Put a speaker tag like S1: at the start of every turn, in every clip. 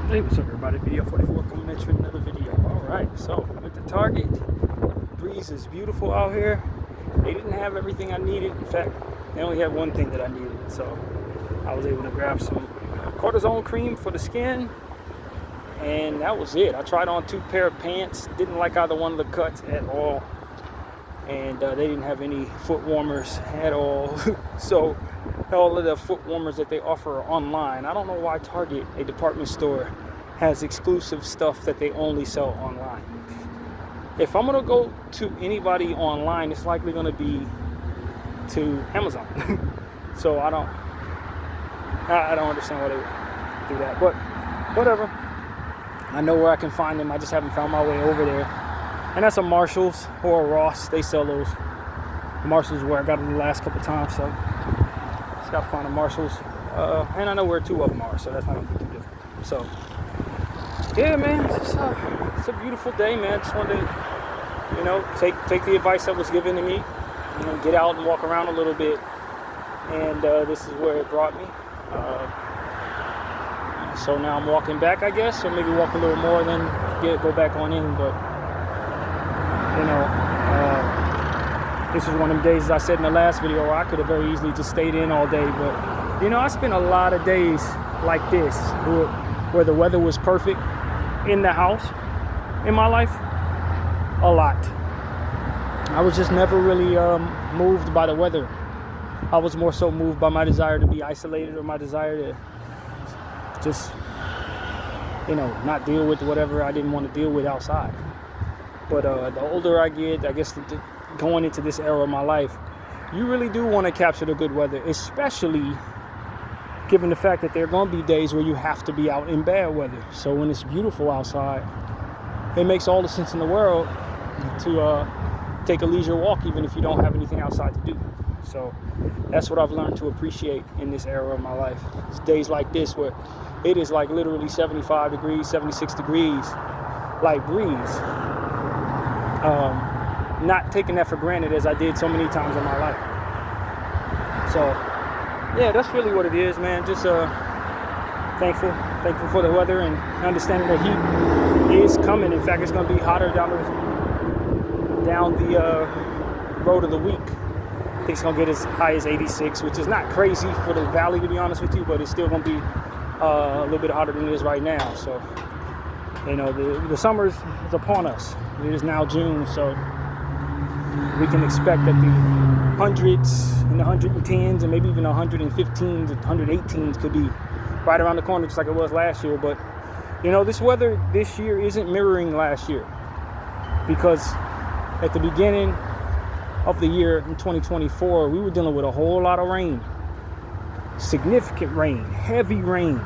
S1: Hey, what's up everybody? Video 44 coming at you with another video. Alright, so with the Target, breeze is beautiful out here. They didn't have everything I needed. In fact, they only had one thing that I needed. So I was able to grab some cortisone cream for the skin, and that was it. I tried on 2 pair of pants. Didn't like either one of the cuts at all. And they didn't have any foot warmers at all. So all of the foot warmers that they offer are online. I don't know why Target, a department store, has exclusive stuff that they only sell online. If I'm gonna go to anybody online, it's likely gonna be to Amazon. So I don't understand why they do that, but whatever. I know where I can find them. I just haven't found my way over there. And that's a Marshalls or a Ross. They sell those. Marshalls is where I got them the last couple times, so just gotta find a Marshalls. And I know where 2 of them are, so that's not gonna be too different. So yeah, man, it's a beautiful day, man. Just wanted to, take the advice that was given to me. Get out and walk around a little bit. And this is where it brought me. So now I'm walking back, I guess, or maybe walk a little more, then go back on in, but. This is one of them days, as I said in the last video, where I could have very easily just stayed in all day. But, I spent a lot of days like this, where the weather was perfect in the house in my life. A lot. I was just never really moved by the weather. I was more so moved by my desire to be isolated, or my desire to just, not deal with whatever I didn't want to deal with outside. But the older I get, I guess going into this era of my life, you really do want to capture the good weather, especially given the fact that there are going to be days where you have to be out in bad weather. So when it's beautiful outside, it makes all the sense in the world to take a leisure walk, even if you don't have anything outside to do. So that's what I've learned to appreciate in this era of my life. It's days like this where it is like literally 75 degrees, 76 degrees, like breeze. Not taking that for granted as I did so many times in my life. So, yeah, that's really what it is, man. Just thankful for the weather and understanding that heat is coming. In fact, it's going to be hotter down the road of the week. I think it's going to get as high as 86, which is not crazy for the valley, to be honest with you, but it's still going to be a little bit hotter than it is right now. So, the summer is upon us. It is now June, so we can expect that the hundreds and the 110s and maybe even 115s and 118s could be right around the corner, just like it was last year. But, this weather this year isn't mirroring last year, because at the beginning of the year in 2024, we were dealing with a whole lot of rain, significant rain, heavy rain,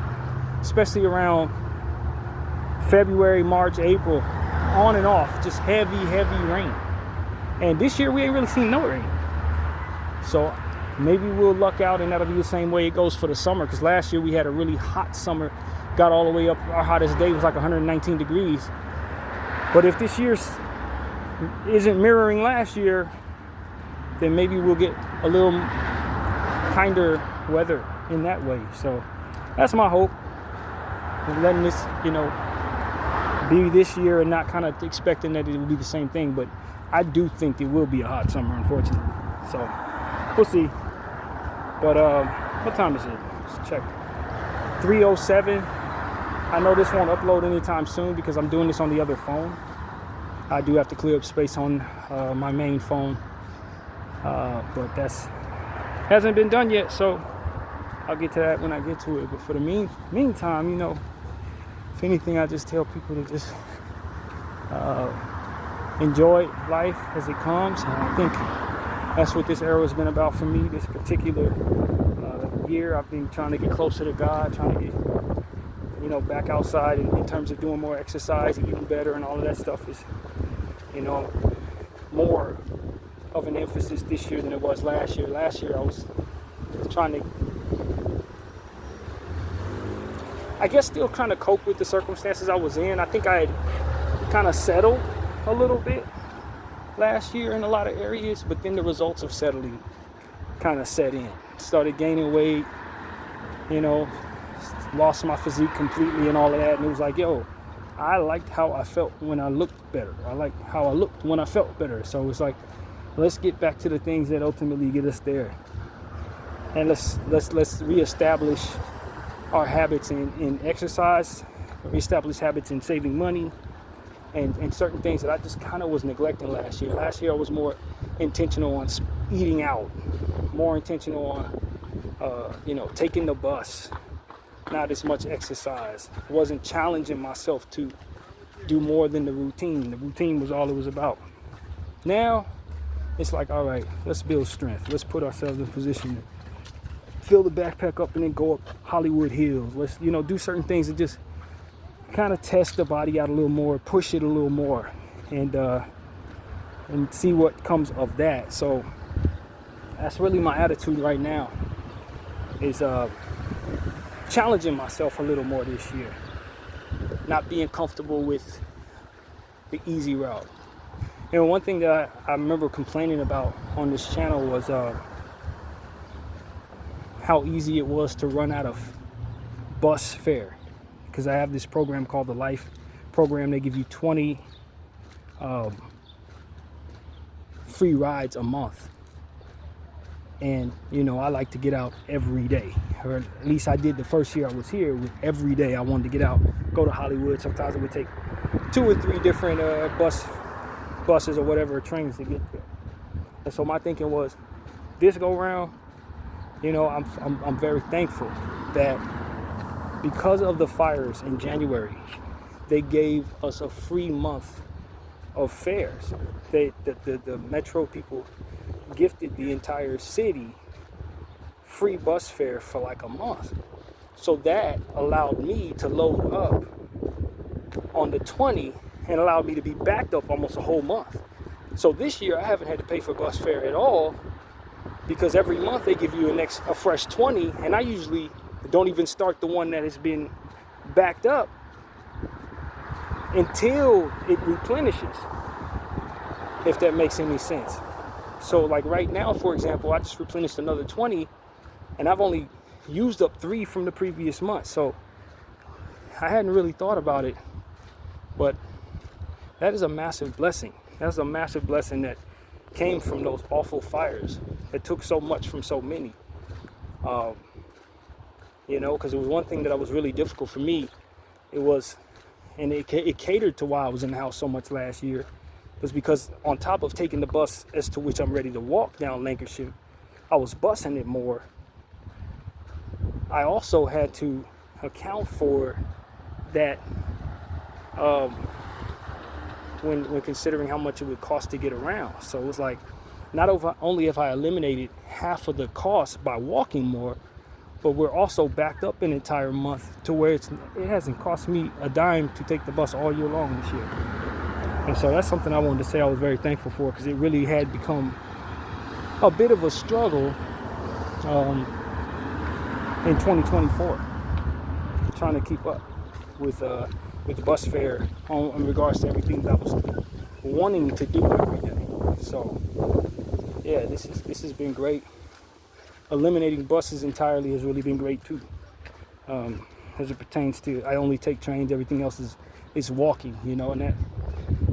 S1: especially around February, March, April, on and off, just heavy rain. And this year we ain't really seen no rain. So maybe we'll luck out and that'll be the same way it goes for the summer, because last year we had a really hot summer, got all the way up. Our hottest day was like 119 degrees. But if this year's isn't mirroring last year, then maybe we'll get a little kinder weather in that way. So that's my hope, letting this, be this year and not kind of expecting that it will be the same thing. But I do think it will be a hot summer, unfortunately. So we'll see. But what time is it? Let's check. 3:07. I know this won't upload anytime soon because I'm doing this on the other phone. I do have to clear up space on my main phone, but that's hasn't been done yet. So I'll get to that when I get to it. But for the meantime, if anything, I just tell people to just enjoy life as it comes. And I think that's what this era has been about for me. This particular year, I've been trying to get closer to God, trying to get, back outside in terms of doing more exercise and eating better, and all of that stuff is, more of an emphasis this year than it was last year. Last year I was trying to, I guess, still trying to cope with the circumstances I was in. I think I had kind of settled a little bit last year in a lot of areas, but then the results of settling kind of set in. Started gaining weight, lost my physique completely and all of that. And it was like, yo, I liked how I felt when I looked better. I liked how I looked when I felt better. So it's like, let's get back to the things that ultimately get us there. And let's reestablish our habits in exercise, reestablish habits in saving money, and certain things that I just kind of was neglecting last year. Last year I was more intentional on eating out, more intentional on, taking the bus, not as much exercise. I wasn't challenging myself to do more than the routine. The routine was all it was about. Now, it's like, all right, let's build strength. Let's put ourselves in position to fill the backpack up and then go up Hollywood Hills. Let's, do certain things that just kind of test the body out a little more, push it a little more, and see what comes of that. So that's really my attitude right now, is challenging myself a little more this year, not being comfortable with the easy route. One thing that I remember complaining about on this channel was how easy it was to run out of bus fare, because I have this program called the Life program. They give you 20 free rides a month, and I like to get out every day, or at least I did the first year I was here. With every day I wanted to get out, go to Hollywood. Sometimes it would take 2 or 3 different buses or whatever, trains to get there. And so my thinking was, this go round, I'm very thankful that because of the fires in January, they gave us a free month of fares. The Metro people gifted the entire city free bus fare for like a month. So that allowed me to load up on the 20 and allowed me to be backed up almost a whole month. So this year I haven't had to pay for bus fare at all, because every month they give you a fresh 20, and I usually don't even start the one that has been backed up until it replenishes, if that makes any sense. So like right now, for example, I just replenished another 20, and I've only used up 3 from the previous month. So I hadn't really thought about it, but that is a massive blessing. That's a massive blessing that came from those awful fires that took so much from so many. Because it was one thing that was really difficult for me. It was, and it catered to why I was in the house so much last year, was because on top of taking the bus, as to which I'm ready to walk down Lancashire, I was busing it more. I also had to account for that when considering how much it would cost to get around. So it was like, not only have I eliminated half of the cost by walking more, but we're also backed up an entire month to where it hasn't cost me a dime to take the bus all year long this year. And so that's something I wanted to say I was very thankful for, because it really had become a bit of a struggle in 2024, trying to keep up with the bus fare in regards to everything that I was wanting to do every day. So yeah, this has been great. Eliminating buses entirely has really been great too. As it pertains to, I only take trains, everything else is walking, and that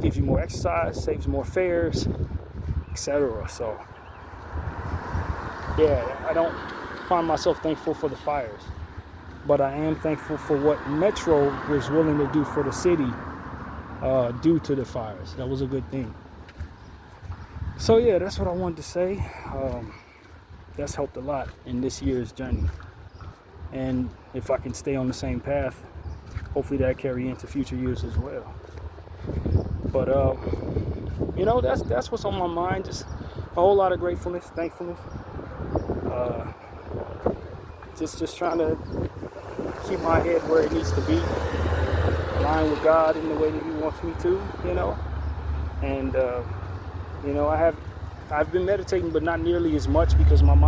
S1: gives you more exercise, saves more fares, etc. So yeah, I don't find myself thankful for the fires, but I am thankful for what Metro was willing to do for the city due to the fires. That was a good thing. So yeah, that's what I wanted to say. That's helped a lot in this year's journey. And if I can stay on the same path, hopefully that carry into future years as well. But that's what's on my mind. Just a whole lot of gratefulness, thankfulness. Just trying to keep my head where it needs to be, align with God in the way that He wants me to, And I've been meditating, but not nearly as much, because my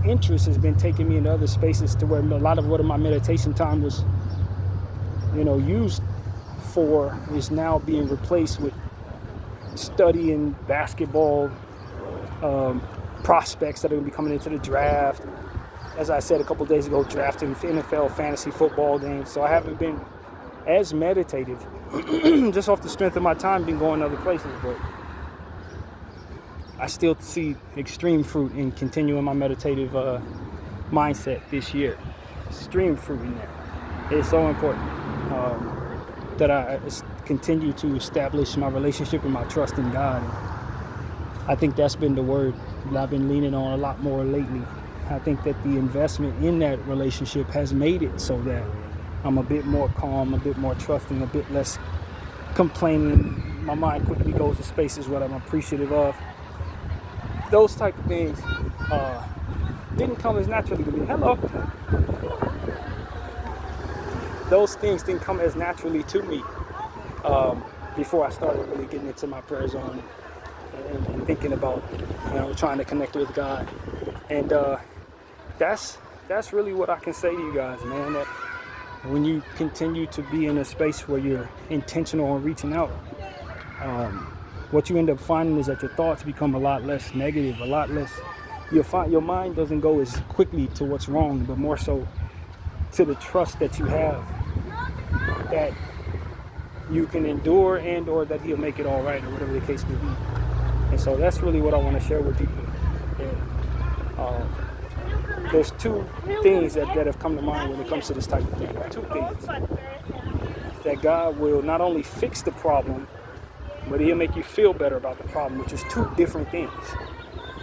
S1: interest has been taking me into other spaces, to where a lot of what my meditation time was, used for, is now being replaced with studying basketball prospects that are going to be coming into the draft, as I said a couple days ago, drafting NFL fantasy football games. So I haven't been as meditative, just off the strength of my time, been going other places. But I still see extreme fruit in continuing my meditative mindset this year. Extreme fruit in that. It's so important that I continue to establish my relationship and my trust in God. I think that's been the word that I've been leaning on a lot more lately. I think that the investment in that relationship has made it so that I'm a bit more calm, a bit more trusting, a bit less complaining. My mind quickly goes to spaces where I'm appreciative of. Those type of things didn't come as naturally to me. Hello. Those things didn't come as naturally to me before I started really getting into my prayer zone and thinking about, trying to connect with God. And that's really what I can say to you guys, man. That when you continue to be in a space where you're intentional on reaching out, what you end up finding is that your thoughts become a lot less negative, a lot less. Your mind doesn't go as quickly to what's wrong, but more so to the trust that you have that you can endure and or that he'll make it all right, or whatever the case may be. And so that's really what I want to share with people. There's two things that have come to mind when it comes to this type of thing. Two things. That God will not only fix the problem, but he'll make you feel better about the problem, which is two different things.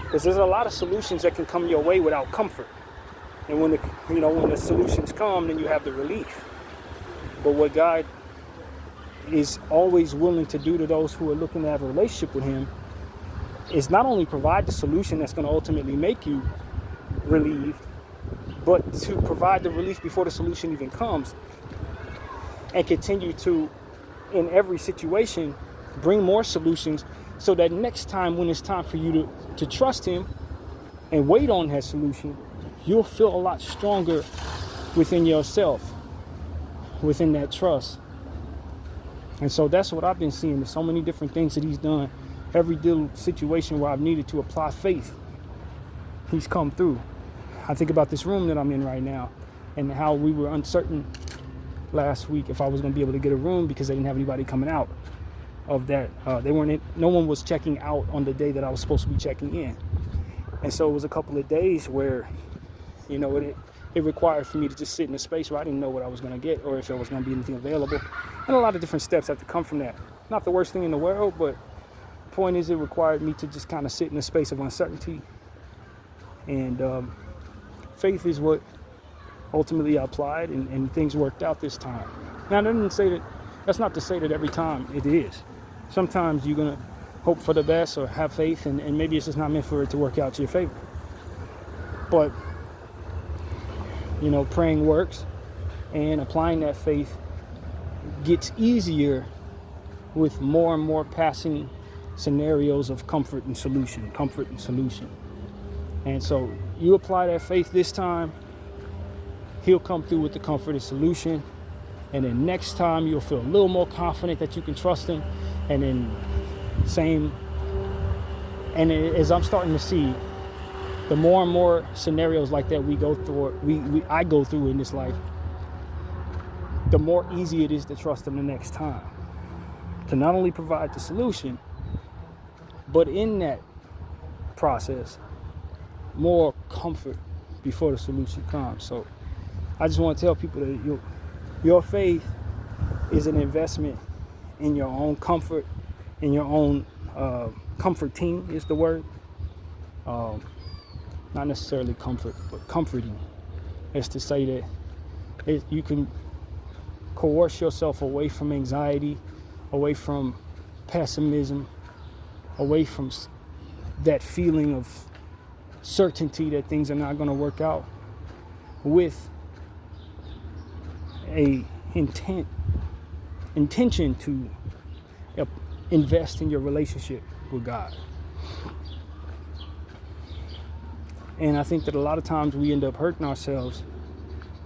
S1: Because there's a lot of solutions that can come your way without comfort. And when the solutions come, then you have the relief. But what God is always willing to do to those who are looking to have a relationship with him is not only provide the solution that's going to ultimately make you relieved, but to provide the relief before the solution even comes, and continue to, in every situation, bring more solutions, so that next time when it's time for you to trust him and wait on that solution, you'll feel a lot stronger within yourself, within that trust. And so that's what I've been seeing. There's so many different things that he's done. Every little situation where I've needed to apply faith, he's come through. I think about this room that I'm in right now and how we were uncertain last week if I was going to be able to get a room because they didn't have anybody coming out of that. No one was checking out on the day that I was supposed to be checking in. And so it was a couple of days where, it required for me to just sit in a space where I didn't know what I was going to get or if there was going to be anything available. And a lot of different steps have to come from that. Not the worst thing in the world, but the point is it required me to just kind of sit in a space of uncertainty. And faith is what ultimately I applied, and things worked out this time. Now, that's not to say that every time it is. Sometimes you're going to hope for the best or have faith, and maybe it's just not meant for it to work out to your favor. But praying works, and applying that faith gets easier with more and more passing scenarios of comfort and solution. And so you apply that faith this time, he'll come through with the comfort and solution. And then next time you'll feel a little more confident that you can trust him. And then same. And as I'm starting to see, the more and more scenarios like that I go through in this life, the more easy it is to trust him the next time. To not only provide the solution, but in that process, more comfort before the solution comes. So I just want to tell people that your faith is an investment in your own comfort, in your own comforting is the word. Not necessarily comfort, but comforting. Is to say that you can coerce yourself away from anxiety, away from pessimism, away from that feeling of certainty that things are not going to work out, with a intention to invest in your relationship with God. And I think that a lot of times we end up hurting ourselves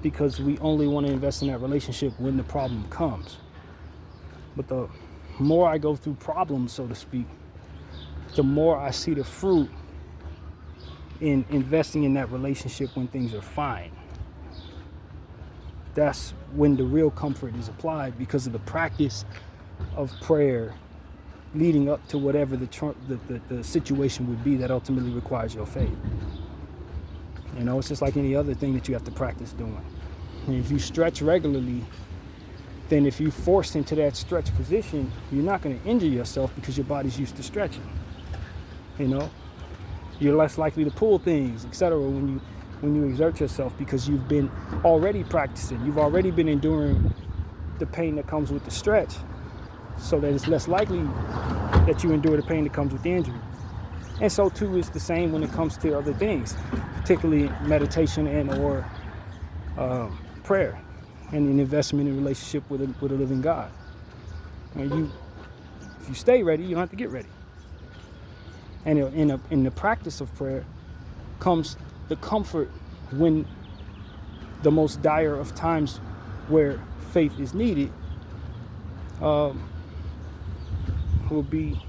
S1: because we only want to invest in that relationship when the problem comes. But the more I go through problems, so to speak, the more I see the fruit in investing in that relationship when things are fine. That's when the real comfort is applied, because of the practice of prayer leading up to whatever the situation would be that ultimately requires your faith. You know, it's just like any other thing that you have to practice doing. And if you stretch regularly, then if you're forced into that stretch position, you're not going to injure yourself because your body's used to stretching. You know, you're less likely to pull things, etc. when you exert yourself, because you've been already practicing. You've already been enduring the pain that comes with the stretch, so that it's less likely that you endure the pain that comes with the injury. And so too is the same when it comes to other things, particularly meditation and or prayer and an investment in relationship with a living God. And if you stay ready, you don't have to get ready. And in the practice of prayer comes the comfort when the most dire of times where faith is needed will be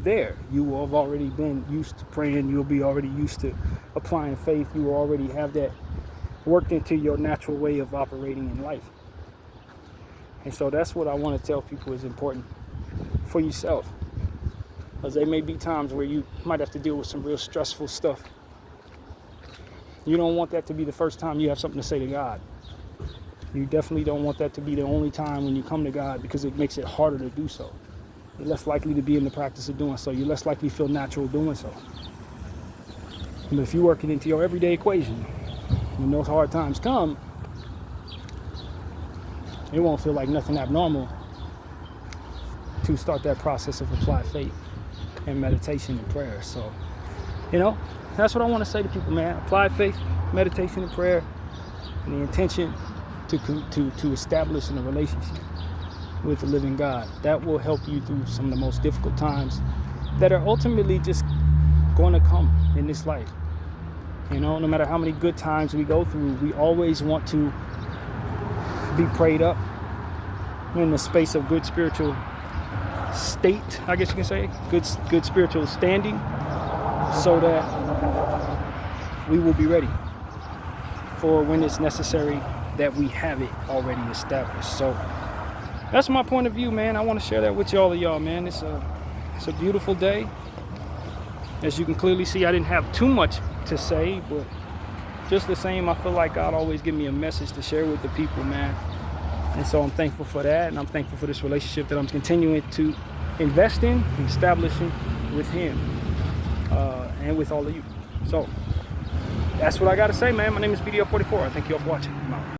S1: there. You will have already been used to praying. You'll be already used to applying faith. You will already have that worked into your natural way of operating in life. And so that's what I want to tell people is important for yourself. Because there may be times where you might have to deal with some real stressful stuff. You don't want that to be the first time you have something to say to God. You definitely don't want that to be the only time when you come to God, because it makes it harder to do so. You're less likely to be in the practice of doing so. You're less likely to feel natural doing so. But if you work it into your everyday equation, when those hard times come, it won't feel like nothing abnormal to start that process of applied faith and meditation and prayer. So, you know, that's what I want to say to people, man. Applied faith, meditation and prayer, and the intention to establish a relationship with the living God. That will help you through some of the most difficult times that are ultimately just going to come in this life. You know, no matter how many good times we go through, we always want to be prayed up in the space of good spiritual state, I guess you can say, good spiritual standing, so that we will be ready for when it's necessary that we have it already established. So that's my point of view, man. I want to share that with all of y'all, man. It's a beautiful day. As you can clearly see, I didn't have too much to say, but just the same, I feel like God always give me a message to share with the people, man. And so I'm thankful for that, and I'm thankful for this relationship that I'm continuing to invest in and establishing with Him and with all of you. So that's what I got to say, man. My name is BDL44. I thank you all for watching. I'm out.